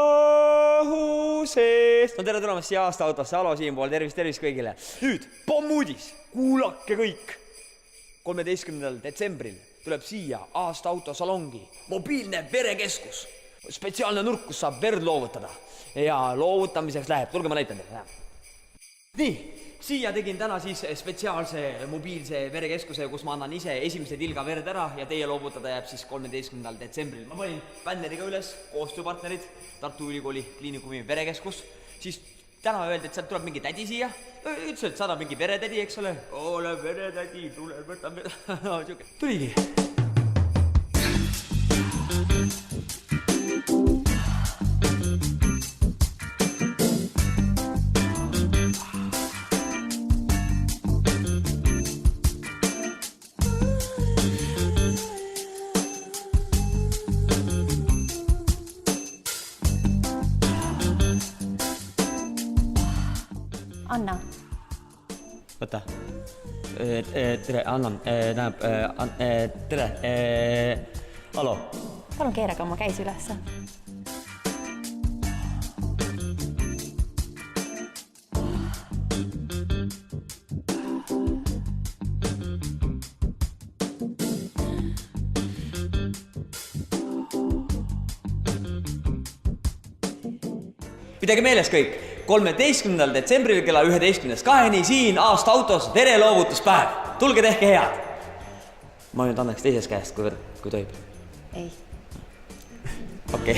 rahu sees. No tere tulemast siia aasta autosse, Alo siinpool, tervist kõigile. Nüüd pommuudis, kuulake kõik. 13. detsembril tuleb siia aasta autosalongi mobiilne verekeskus. Spetsiaalne nurk, kus saab verd loovutada. Ja loovutamiseks läheb, tulge ma näitan teile. Nii, siia tegin täna siis spetsiaalse mobiilse verekeskuse, kus ma annan ise esimese tilga verd ära ja teie loovutada jääb siis 13. detsembril. Ma panin bänneriga üles koostööpartnerid, Tartu Ülikooli kliinikumi verekeskus. Siis täna öeldi, et sealt tuleb mingi tädi siia. Ütles, et saadab mingi veretädi, eks ole. Ole veretädi, tule võta. No, tuligi. Anna. Võta. Tere, Anna. Tere. Alo. Palun keeraga oma käis üles. Pidage meeles kõik. 13. detsembril kella 11.2 siin aasta autos vereloovutuspäev. Tulge tehke head. Ma nüüd annaks teises käest, kui tohib. Ei. Okei.